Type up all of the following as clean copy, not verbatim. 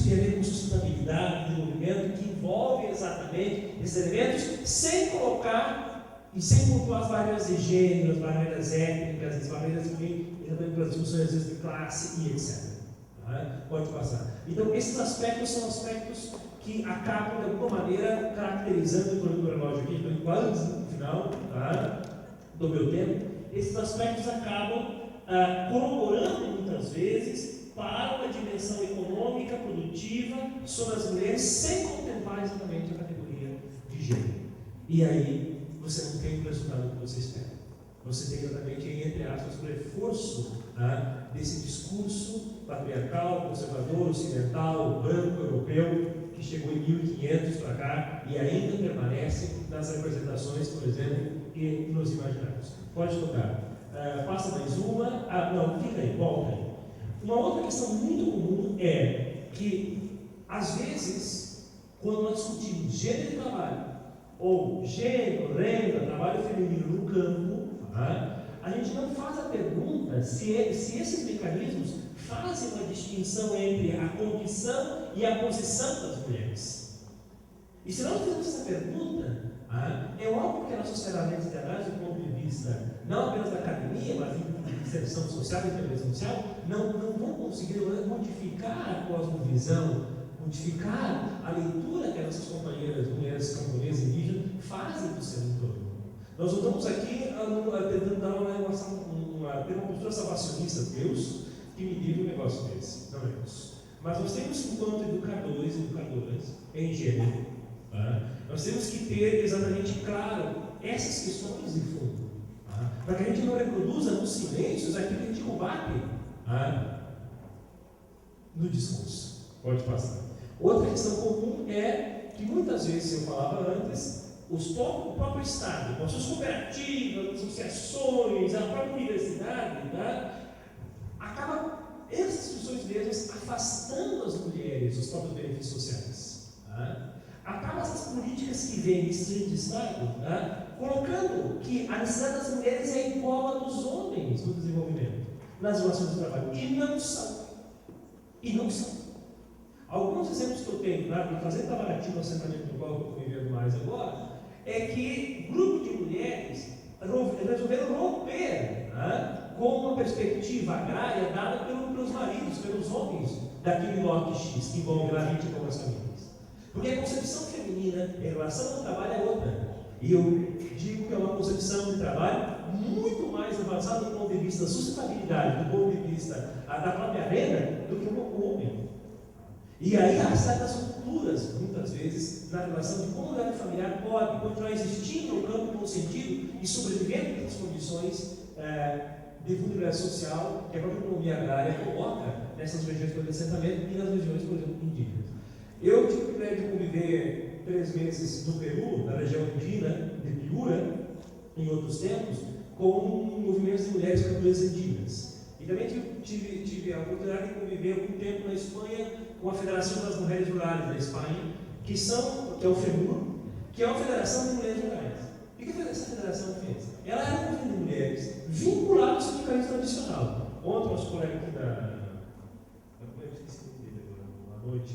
isso tem a ver com sustentabilidade, desenvolvimento, que envolve exatamente esses elementos, sem colocar e sem pontuar as barreiras de gênero, as barreiras étnicas, as barreiras para as discussões às vezes de classe e etc. Pode passar. Então, esses aspectos são aspectos que acabam, de alguma maneira, caracterizando, o relógio aqui, estou quase no final do meu tempo, esses aspectos acabam corroborando muitas vezes para uma dimensão econômica, produtiva, sobre as mulheres, sem contemplar exatamente a categoria de gênero. E aí, você não tem o resultado que você espera. Você tem exatamente, entre aspas, o reforço desse discurso patriarcal, conservador, ocidental, branco, europeu, que chegou em 1500 para cá e ainda permanece nas representações, por exemplo, que nos imaginamos. Pode tocar. Passa mais uma. Não, fica aí, volta aí. Uma outra questão muito comum é que, às vezes, quando nós discutimos gênero de trabalho, ou gênero, renda, trabalho feminino no campo, a gente não faz a pergunta se esses mecanismos fazem uma distinção entre a condição e a posição das mulheres. E se nós fizermos essa pergunta, é óbvio que as nossas ferramentas de análise do ponto de vista, não apenas da academia, mas de inserção social e intervenção social, não vão conseguir modificar a cosmovisão, modificar a leitura que as nossas companheiras, mulheres camponesas e indígenas fazem do seu entorno. Nós não estamos aqui tentando dar ter uma postura salvacionista de Deus que me livre um negócio desse. Não é isso. Mas nós temos, enquanto educadores e educadoras em gênero, nós temos que ter exatamente claro essas questões de fundo, para que a gente não reproduza nos silêncios aquilo que a gente combate no discurso. Pode passar. Outra questão comum é que muitas vezes, eu falava antes, o próprio Estado, com as suas cooperativas, associações, a própria universidade, acaba, essas instituições mesmas, afastando as mulheres dos próprios benefícios sociais. Acaba essas políticas que vêm de Estado, colocando que a necessidade das mulheres é igual a dos homens no desenvolvimento, nas relações de trabalho, e não são. Alguns exemplos que eu tenho, para fazer Itamaraty no assentamento do qual eu estou vivendo mais agora, é que grupos de mulheres resolveram romper com uma perspectiva agrária dada pelos maridos, pelos homens daquele lote X, que envolve lá 20 e poucas famílias. Porque a concepção feminina em relação ao trabalho é outra. E eu digo que é uma concepção de trabalho muito mais avançada do ponto de vista da sustentabilidade, do ponto de vista da própria renda, do que o homem. E aí há certas rupturas, muitas vezes, na relação de como o unidade familiar pode continuar existindo no campo com sentido e sobrevivendo nas condições de vulnerabilidade social que a própria economia agrária coloca nessas regiões de assentamento e nas regiões, por exemplo, indígenas. Eu tive o privilégio de conviver 3 meses no Peru, na região indígena de Piura, em outros tempos, com movimentos de mulheres camponesas indígenas. E também tive a oportunidade de conviver algum tempo na Espanha com a Federação das Mulheres Rurais da Espanha, que é o FEMUR, que é uma federação de mulheres rurais. O que essa federação fez? Ela era um conjunto de mulheres vinculadas ao sindicalismo tradicional. Ontem, nosso colega aqui eu esqueci o nome dele agora, à noite,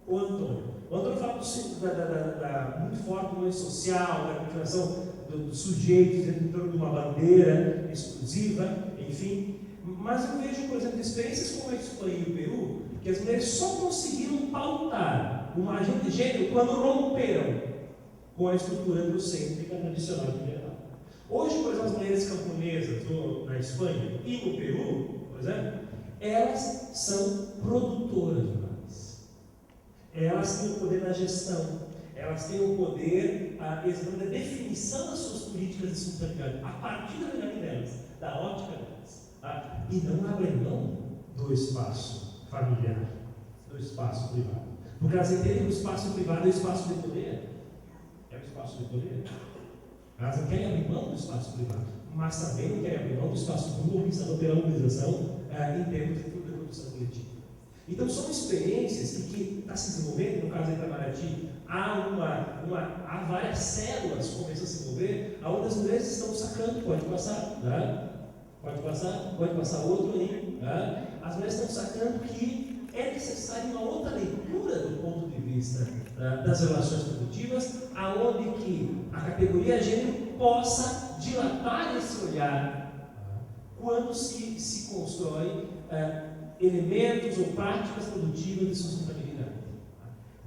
o Antônio. O Antônio fala muito forte do movimento social, da continuação dos sujeitos dentro de uma bandeira exclusiva, enfim. Mas eu vejo, por exemplo, experiências como a Espanha e o Peru, que as mulheres só conseguiram pautar uma agenda de gênero quando romperam com a estrutura eurocêntrica tradicional de geral. Hoje, por exemplo, as mulheres camponesas na Espanha e no Peru, por exemplo, elas são produtoras rurais. Elas têm o poder na gestão, elas têm o poder da definição das suas políticas de sustentabilidade a partir da realidade delas, da ótica delas. E não abrem mão do espaço familiar, do espaço privado. Porque elas entendem que o espaço privado é o espaço de poder. É o espaço de poder. Elas não querem abrir mão do espaço privado, mas também não querem abrir mão do espaço público pela mobilização em termos de produção coletiva. Então, são experiências que está se desenvolvendo, no caso da Itamaraty, há várias células que começam a se desenvolver, onde as mulheres estão sacando, pode passar outro aí. As mulheres estão sacando que é necessário vista das relações produtivas, aonde que a categoria gênero possa dilatar esse olhar quando se constrói elementos ou práticas produtivas de sustentabilidade.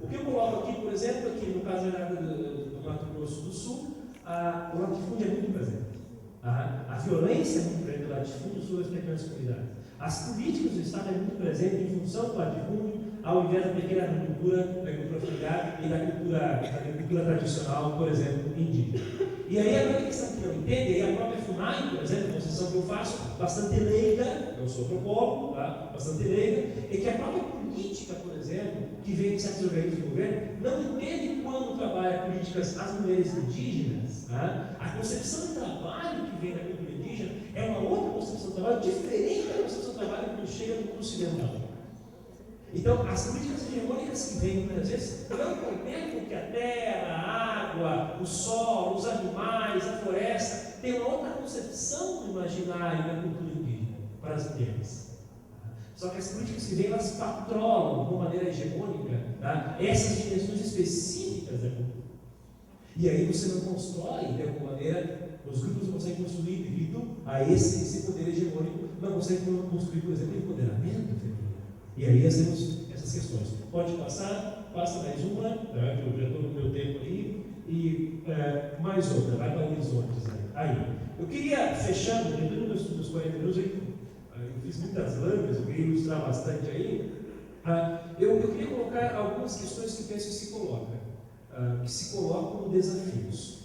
O que eu coloco aqui, por exemplo, aqui no caso da área do Mato Grosso do Sul, o latifúndio é muito presente. A violência é muito presente do latifúndio sobre as pequenas comunidades. As políticas do Estado é muito presente em função do latifúndio, ao invés da pequena agricultura, da agricultura familiar e da agricultura tradicional, por exemplo, indígena. E aí a grande questão que não entende, e a própria FUNAI, por exemplo, a concessão que eu faço, bastante leiga, eu sou antropólogo, bastante leiga, é que a própria política, por exemplo, que vem de certos organismos do governo, não entende quando trabalha políticas às mulheres indígenas. A concepção de trabalho que vem da cultura indígena é uma outra concepção de trabalho diferente da concepção de trabalho quando chega no mundo ocidental. Então, as políticas hegemônicas que vêm muitas vezes não contemplam que a terra, a água, o solo, os animais, a floresta têm uma outra concepção do imaginário da cultura indígena para as mulheres. Só que as políticas que vêm, elas patrolam de uma maneira hegemônica essas dimensões específicas da cultura. E aí você não constrói, de alguma maneira, os grupos não conseguem construir devido a esse poder hegemônico, não conseguem construir, por exemplo, empoderamento feminino. E aí nós temos essas questões. Pode passar, passa mais uma, que eu já estou no meu tempo aí, e mais outra, vai para horizontes aí. Eu queria, fechando, dentro dos 40 minutos, eu fiz muitas lâminas, eu queria ilustrar bastante aí, eu queria colocar algumas questões que eu penso que se colocam como desafios.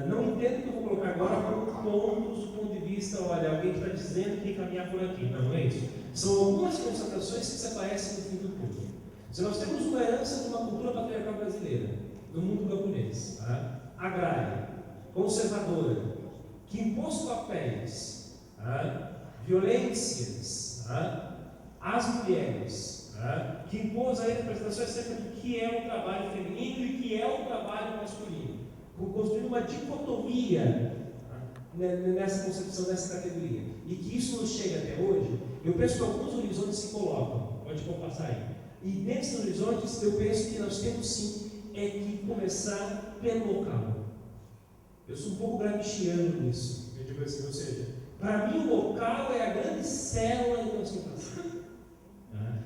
Não entendo que eu vou colocar agora como pontos do ponto de vista, olha, alguém que está dizendo que tem que caminhar por aqui. Não é isso. São algumas constatações que se aparecem no fim do curso. Se nós temos uma herança de uma cultura patriarcal brasileira, do mundo camponês, agrária, conservadora, que impôs papéis, violências às mulheres, que impôs aí representações acerca do que é o trabalho feminino e que é o trabalho masculino, construindo uma dicotomia nessa concepção, nessa categoria, e que isso nos chega até hoje. Eu penso que alguns horizontes se colocam, pode passar aí, e nesses horizontes eu penso que nós temos sim que começar pelo local. Eu sou um pouco gramsciano nisso, eu digo assim, ou seja, para mim o local é a grande célula da transformação.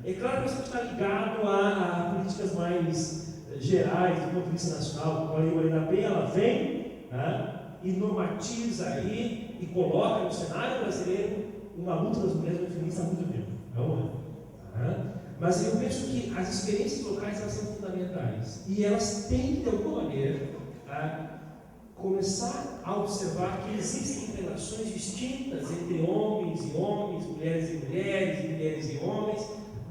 É claro que você está ligado a políticas mais gerais, do ponto de vista nacional, como a Lei Maria da Penha, ela vem e normatiza aí e coloca no cenário brasileiro uma luta das mulheres feministas há muito tempo. Não é? Mas eu penso que as experiências locais elas são fundamentais e elas têm, de alguma maneira, começar a observar que existem relações distintas entre homens e homens, mulheres e mulheres, e mulheres e homens,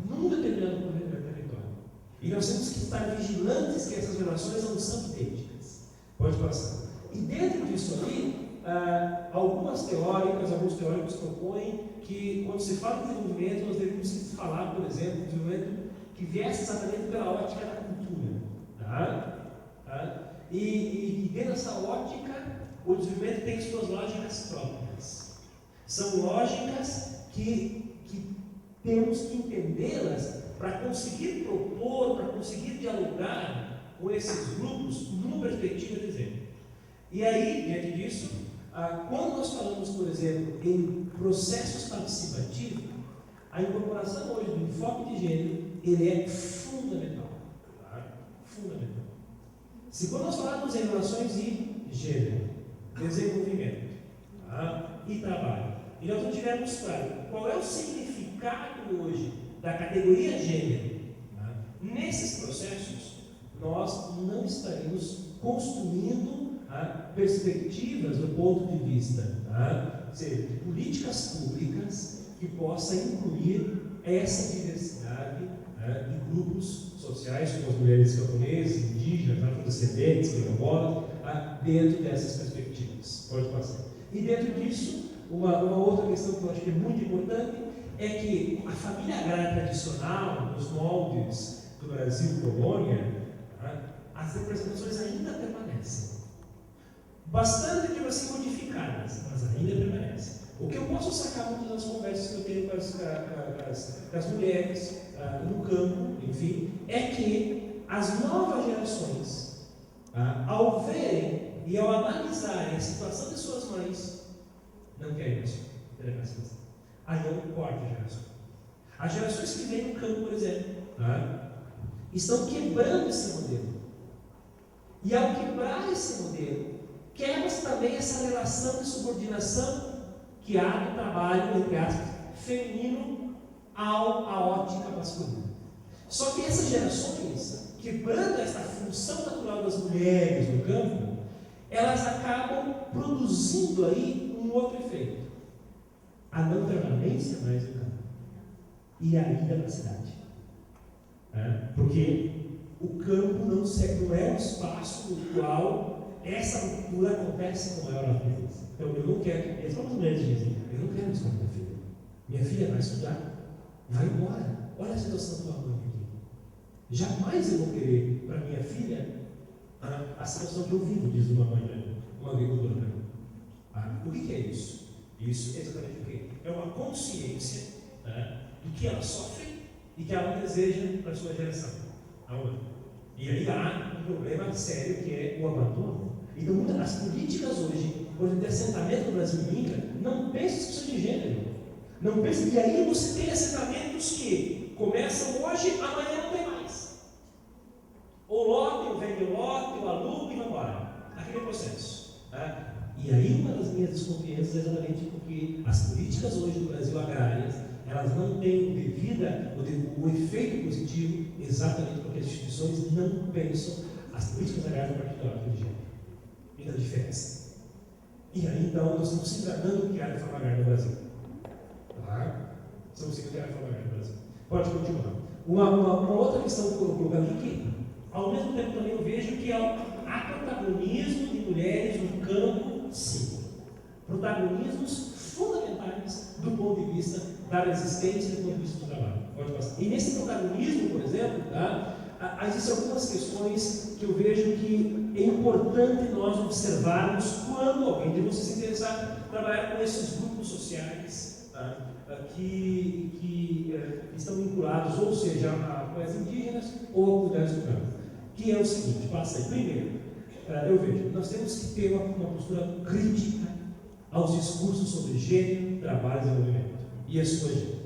num determinado território. E nós temos que estar vigilantes que essas relações não são idênticas. Pode passar. E dentro disso aí, alguns teóricos propõem que, quando se fala de desenvolvimento, nós devemos falar, por exemplo, de desenvolvimento que viesse exatamente pela ótica da cultura. E dentro dessa ótica, o desenvolvimento tem suas lógicas próprias. São lógicas que temos que entendê-las para conseguir propor, para conseguir dialogar com esses grupos numa perspectiva de exemplo. E aí, diante disso, quando nós falamos, por exemplo, em processos participativos, a incorporação hoje do enfoque de gênero, ele é fundamental. Fundamental. Se quando nós falarmos em relações de gênero, desenvolvimento e trabalho, e nós não tivermos claro qual é o significado hoje da categoria gênero nesses processos, nós não estaremos construindo perspectivas do ponto de vista de políticas públicas que possam incluir essa diversidade de grupos sociais, como as mulheres camponesas, indígenas, afrodescendentes, quilombolas, dentro dessas perspectivas. Pode passar. E dentro disso, uma outra questão que eu acho que é muito importante é que a família agrária tradicional, nos moldes do Brasil colônia, as representações ainda permanecem. Bastante, tipo assim, modificadas, mas ainda permanecem. O que eu posso sacar muitas das conversas que eu tenho com as mulheres no campo, enfim, é que as novas gerações, ao verem e ao analisarem a situação de suas mães, não querem mais entregar essa geração. Aí é um corte de geração. As gerações que vêm no campo, por exemplo, estão quebrando esse modelo. E ao quebrar esse modelo, quebra-se também essa relação de subordinação que há no trabalho, entre aspas, feminino à ótica masculina. Só que essas gerações, quebrando essa função natural das mulheres no campo, elas acabam produzindo aí um outro efeito: a não permanência mais no campo e a ida para a cidade. Porque o campo não é um espaço no qual essa ruptura acontece com maior rapidez. Então eu não quero, as próprias mulheres dizem, eu não quero isso para minha filha. Minha filha vai estudar, vai embora. Olha a situação da tua mãe aqui. Jamais eu vou querer para minha filha a situação que eu vivo, diz uma mãe, uma agricultora para mim. O que é isso? Isso é exatamente o quê? É uma consciência do que ela sofre e que ela deseja para a sua geração. E aí há um problema sério que é o abandono. Então, as políticas hoje, por exemplo, de assentamento no Brasil migra, não pensam em discussão de gênero. Não pensam, e aí você tem assentamentos que começam hoje, amanhã não tem mais. Ou lote, ou vende lote, ou aluga e vai embora. Aquele processo. E aí uma das minhas desconfianças é exatamente porque as políticas hoje do Brasil agrárias, elas não têm o efeito positivo, exatamente porque as instituições não pensam as políticas agrárias a partir da ótica de gênero e da diferença. E aí então nós estamos se enganando que há reforma agrária no Brasil. Estamos se enganando que há reforma agrária no Brasil. Pode continuar. Uma outra questão que eu coloco aqui, que ao mesmo tempo também eu vejo que há protagonismo de mulheres no campo, sim. Protagonismos fundamentais do ponto de vista da resistência e do ponto de vista do trabalho. Pode passar. E nesse protagonismo, por exemplo, existem algumas questões que eu vejo que é importante nós observarmos quando alguém de vocês se interessar em trabalhar com esses grupos sociais que estão vinculados, ou seja, com as indígenas ou a comunidades do campo. Que é o seguinte, passa aí. Primeiro, eu vejo, nós temos que ter uma postura crítica aos discursos sobre gênero, trabalho e desenvolvimento e a sua agenda.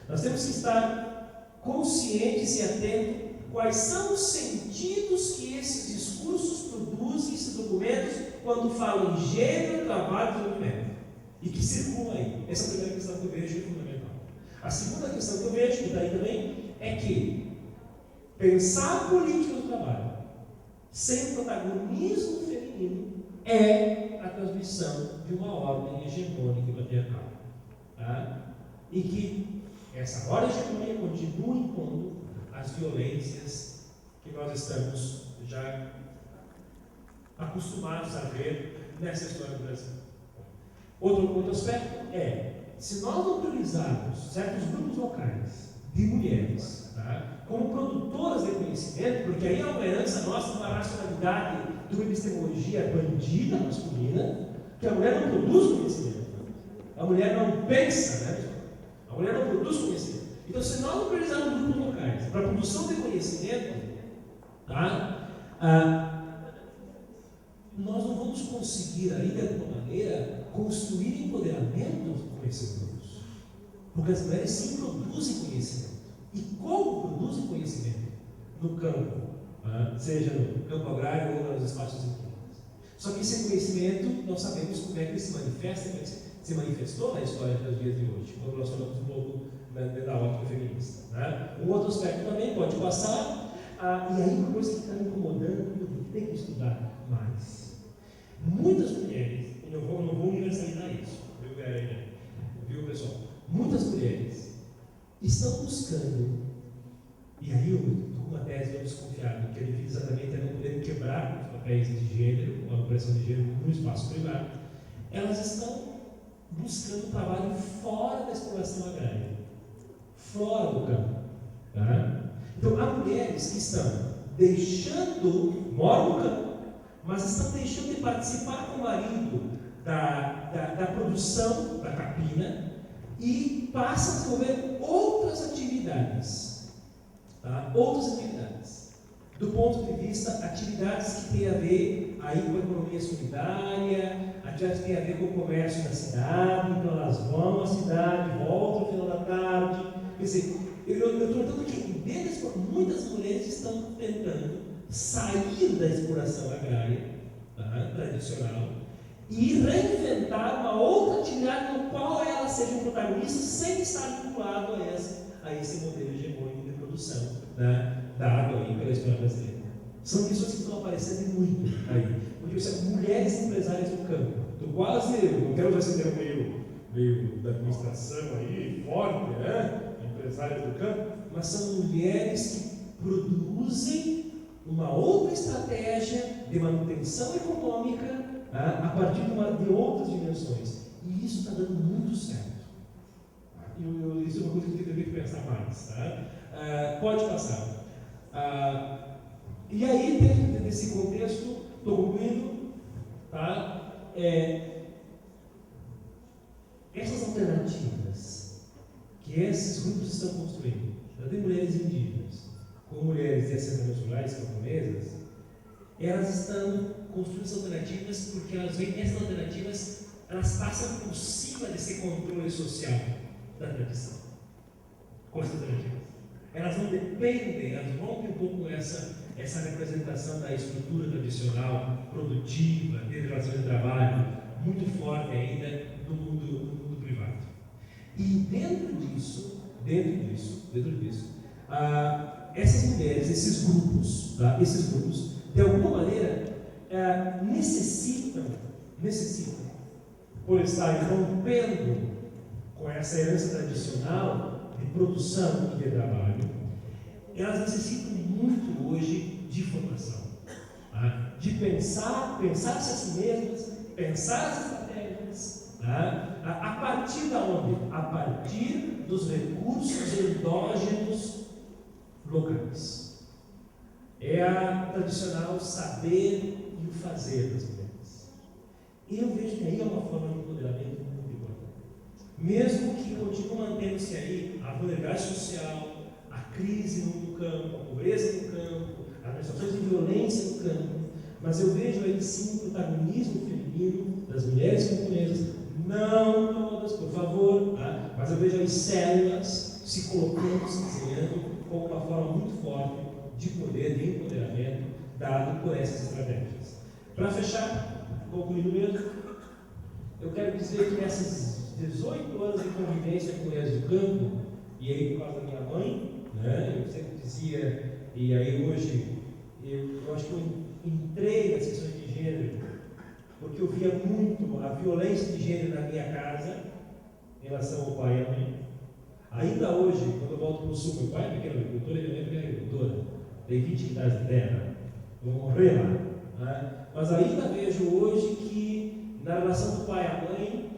Nós temos que estar conscientes e atentos quais são os sentidos que esses discursos produzem, esses documentos, quando falam em gênero, trabalho e desenvolvimento e que circulam aí. Essa é a primeira questão que eu vejo que é fundamental. A segunda questão que eu vejo, que está aí também, é que pensar a política do trabalho sem o protagonismo feminino é a transmissão de uma ordem hegemônica e patriarcal. E que essa ordem hegemônica continua impondo as violências que nós estamos já acostumados a ver nessa história do Brasil. Outro aspecto é, se nós não priorizarmos certos grupos locais de mulheres como produtoras de conhecimento, porque aí é uma herança nossa de uma racionalidade, de uma epistemologia bandida masculina, que a mulher não produz conhecimento, a mulher não pensa, a mulher não produz conhecimento. Então, se nós não priorizarmos grupos locais para a produção de conhecimento, nós não vamos conseguir aí, de alguma maneira, construir empoderamento com esses grupos. Porque as mulheres sim produzem conhecimento. E como produzem conhecimento? No campo, seja no campo agrário ou nos espaços indígenas. Só que esse conhecimento, nós sabemos como é que ele se manifesta, como é que se manifestou na história dos dias de hoje, quando nós falamos um pouco da ótica feminista. Um outro aspecto também pode passar, e aí uma coisa que está me incomodando, que tem que estudar mais. Muitas mulheres, e não vou universalizar isso, viu pessoal? Muitas mulheres estão buscando, e aí eu estou com uma tese bem desconfiada, que ele exatamente é não poder quebrar os papéis de gênero, a opressão de gênero no espaço privado. Elas estão buscando trabalho fora da exploração agrária, fora do campo. Então, há mulheres que moram no campo, mas estão deixando de participar com o marido da produção da capina e passam a desenvolver outras atividades. do ponto de vista atividades que têm a ver aí com a economia solidária, atividades que têm a ver com o comércio na cidade, então elas vão à cidade, voltam no final da tarde. Quer dizer, eu estou notando que muitas mulheres estão tentando sair da exploração agrária, tá, tradicional, e reinventar uma outra atividade no qual ela seja um protagonista sem estar vinculado a esse modelo hegemônico de produção, né, dado aí pela história brasileira. São questões que estão aparecendo muito aí. Porque são mulheres empresárias do campo. Estou quase, não quero usar esse termo meio da administração aí, forte, né? Empresárias do campo, mas são mulheres que produzem uma outra estratégia de manutenção econômica, a partir de outras dimensões. E isso está dando muito certo. Isso é uma coisa que eu tenho que pensar mais. Tá? Pode passar. E aí, dentro desse contexto, estou concluindo, tá? Essas alternativas que esses grupos estão construindo, tanto em mulheres indígenas como mulheres de assentamentos rurais camponesas, elas estão construindo essas alternativas porque elas veem que essas alternativas elas passam por cima desse controle social da tradição. Com essas alternativas. Elas não dependem, elas rompem um pouco com essa representação da estrutura tradicional, produtiva, de relações de trabalho, muito forte ainda no mundo privado. E dentro disso, essas mulheres, esses grupos, de alguma maneira, necessitam, por estarem rompendo com essa herança tradicional de produção e de trabalho, elas necessitam muito hoje de formação, de pensar-se a si mesmas, pensar as estratégias, a partir da onde? A partir dos recursos endógenos locais. É a tradicional saber e o fazer das mulheres. E eu vejo que aí é uma forma de empoderamento muito importante. Mesmo que continue mantendo-se aí a vulnerabilidade social, a crise no campo, a pobreza no campo, as situações de violência no campo, mas eu vejo aí sim o protagonismo feminino das mulheres camponesas, não todas, por favor, mas eu vejo aí células se colocando, se desenhando como uma forma muito forte de poder, de empoderamento, dado por essas estratégias. Para fechar, concluindo mesmo, eu quero dizer que nessas 18 anos de convivência com mulheres do campo, e aí por causa da minha mãe, né, eu sempre dizia, e aí hoje eu acho que eu entrei nas questões de gênero, porque eu via muito a violência de gênero na minha casa, em relação ao pai e à mãe. Ainda hoje, quando eu volto para o sul, meu pai é pequeno agricultor, ele é agricultora, tem 20 hectares de terra, vou morrer lá. Né? Mas ainda vejo hoje que na relação do pai à mãe,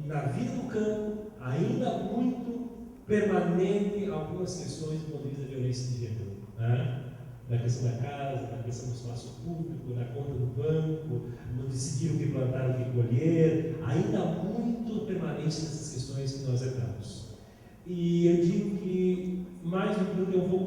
na vida do campo, ainda muito permanente algumas questões do ponto de vista da violência de gênero. Né? Na questão da casa, na questão do espaço público, na conta do banco, no decidir o que plantar, o que colher, ainda muito permanente nessas questões que nós herdamos. E eu digo que mais do que eu vou